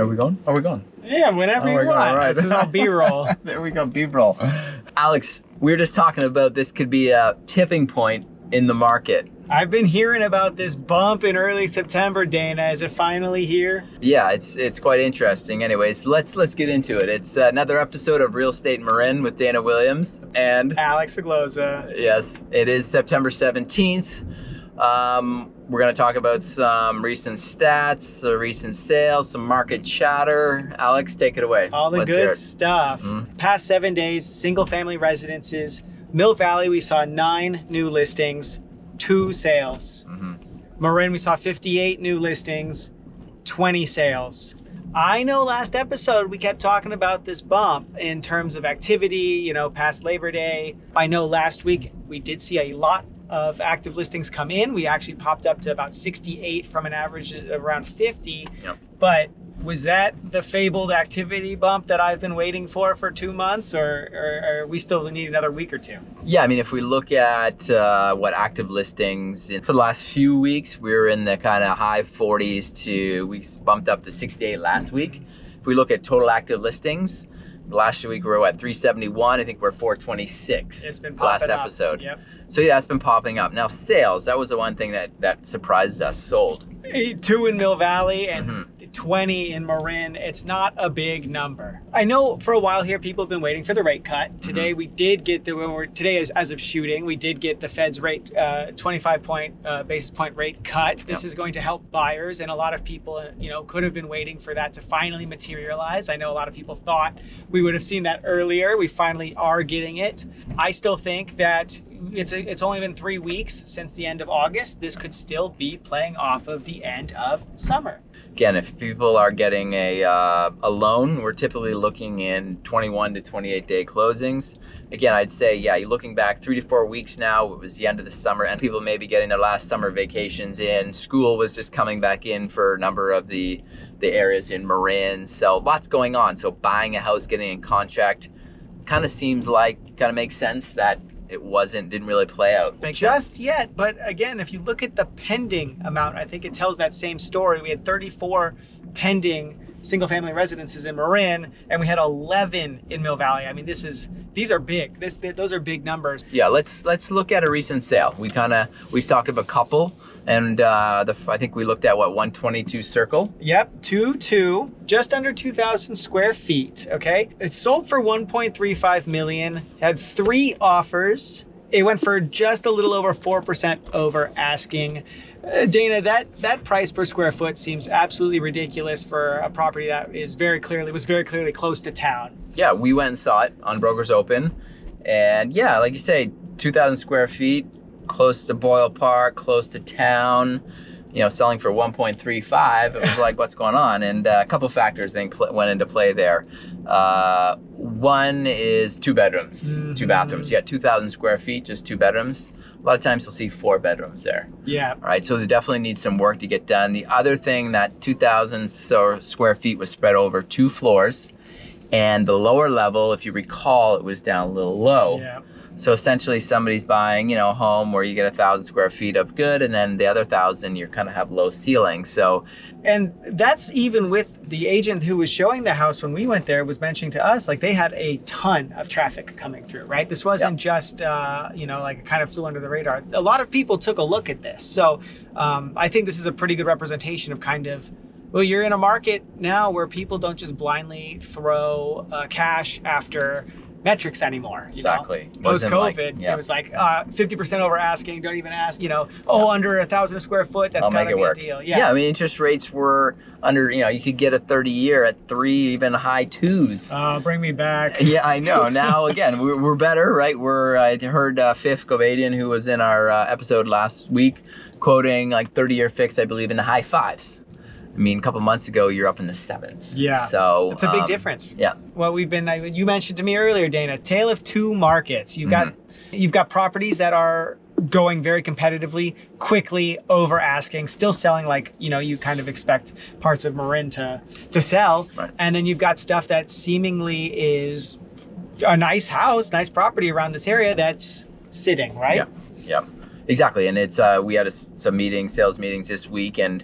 Are we going? Are we going? Yeah, whenever you want. All right. This is all B-roll. There we go, B-roll. Alex, we were just talking about this could be a tipping point in the market. I've been hearing about this bump in early September, Dana. Is it finally here? Yeah, it's quite interesting. Anyways, let's get into it. It's another episode of Real Estate Marin with Dana Williams and Alex Agloza. Yes, it is September 17th. We're going to talk about some recent stats, recent sales, some market chatter. Alex, take it away. All the Let's hear good it. stuff. Past 7 days, single family residences. Mill Valley, we saw 9 new listings, 2 sales. Marin, we saw 58 new listings, 20 sales. I know last episode we kept talking about this bump in terms of activity, you know, past Labor Day. I know last week we did see a lot of active listings come in. We actually popped up to about 68 from an average of around 50. Yep. But was that the fabled activity bump that I've been waiting for 2 months, or we still need another week or two? Yeah, I mean, if we look at what active listings for the last few weeks, we were in the kind of high 40s to we bumped up to 68 last week. If we look at total active listings, last week we were at 371. I think we're 426. It's been last popping up. episode. Yep. So yeah, it's been popping up. Now sales, that was the one thing that surprised us. Sold. 2 in Mill Valley and 20 in Marin. It's not a big number. I know for a while here people have been waiting for the rate cut. Today we did get today as of shooting, we did get the Fed's rate 25 basis point rate cut. This is going to help buyers, and a lot of people, you know, could have been waiting for that to finally materialize. I know a lot of people thought we would have seen that earlier. We finally are getting it. I still think that it's only been 3 weeks since the end of August. This could still be playing off of the end of summer. Again, if people are getting a loan, we're typically looking in 21 to 28 day closings. Again, I'd say, yeah, you're looking back 3 to 4 weeks now. It was the end of the summer and people may be getting their last summer vacations in. School was just coming back in for a number of the areas in Marin. So lots going on. So buying a house, getting in contract kind of seems like, kind of makes sense that it didn't really play out. Makes Just sense. yet, but again, if you look at the pending amount, I think it tells that same story. We had 34 pending single family residences in Marin, and we had 11 in Mill Valley. I mean, these are big. Those are big numbers. Yeah, let's look at a recent sale. We talked of a couple, and I think we looked at 122 Circle. Yep, 2 just under 2,000 square feet. Okay, it sold for 1.35 million. Had 3 offers. It went for just a little over 4% over asking. Dana, that price per square foot seems absolutely ridiculous for a property that was very clearly close to town. Yeah, we went and saw it on Brokers Open, and yeah, like you say, 2,000 square feet, close to Boyle Park, close to town. You know, selling for 1.35. It was like, what's going on? And a couple factors I think went into play there. One is 2 bedrooms, 2 bathrooms. You got 2,000 square feet, just 2 bedrooms. A lot of times you'll see 4 bedrooms there. Yeah. All right, so there definitely needs some work to get done. The other thing, that 2,000 square feet was spread over 2 floors, and the lower level, if you recall, it was down a little low. Yeah. So essentially somebody's buying, you know, a home where you get 1,000 square feet of good, and then the other 1,000 you kind of have low ceiling. So, and that's even with the agent who was showing the house when we went there was mentioning to us, like, they had a ton of traffic coming through, right? This wasn't just, you know, like it kind of flew under the radar. A lot of people took a look at this. So I think this is a pretty good representation of kind of, well, you're in a market now where people don't just blindly throw cash after metrics anymore. Exactly. Post-COVID, it was like 50% over asking, don't even ask, you know, under 1,000 square foot, that's gotta be a deal. Yeah, I mean, interest rates were under, you know, you could get a 30-year at 3, even high 2s. Bring me back. Yeah, I know. Now, again, we're better, right? I heard Fifth Govadian, who was in our episode last week, quoting like 30-year fixed, I believe, in the high 5s. I mean, a couple months ago, you're up in the 7s. Yeah, so it's a big difference. Yeah. Well, you mentioned to me earlier, Dana, tale of 2 markets. You've got properties that are going very competitively, quickly, over asking, still selling like, you know, you kind of expect parts of Marin to sell. Right. And then you've got stuff that seemingly is a nice house, nice property around this area that's sitting, right? Yeah, exactly. And it's we had some sales meetings this week, and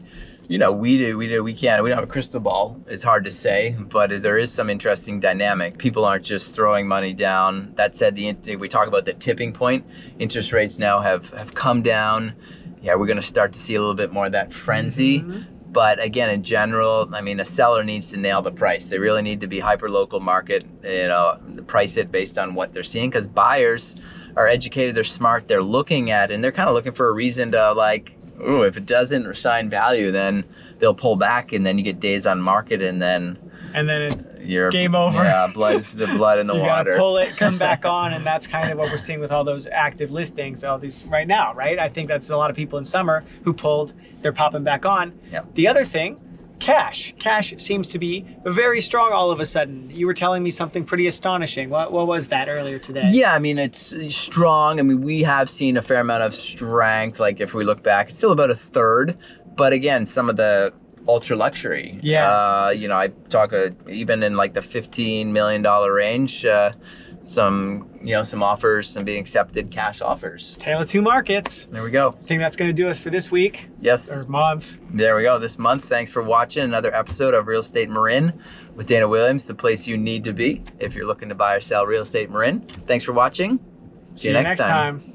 You know, we don't have a crystal ball. It's hard to say, but there is some interesting dynamic. People aren't just throwing money down. That said, we talk about the tipping point. Interest rates now have come down. Yeah, we're going to start to see a little bit more of that frenzy. But again, in general, I mean, a seller needs to nail the price. They really need to be hyper local market, you know, price it based on what they're seeing, because buyers are educated, they're smart, they're looking at it, and they're kind of looking for a reason to like, ooh, if it doesn't assign value, then they'll pull back, and then you get days on market, and then it's game over. Yeah, the blood in the you water. Gotta pull it, come back on, and that's kind of what we're seeing with all those active listings, all these right now, right? I think that's a lot of people in summer who pulled, they're popping back on. Yep. The other thing, cash. Cash seems to be very strong all of a sudden. You were telling me something pretty astonishing. What was that earlier today? Yeah, I mean, it's strong. I mean, we have seen a fair amount of strength. Like if we look back, it's still about a third. But again, some of the ultra luxury. Yes. You know, I talk even in like the $15 million range, some offers, some being accepted cash offers. Tale of two markets. There we go. I think that's going to do us for this week. Yes. Or month. There we go. This month. Thanks for watching another episode of Real Estate Marin with Dana Williams, the place you need to be if you're looking to buy or sell real estate Marin. Thanks for watching. See you next time.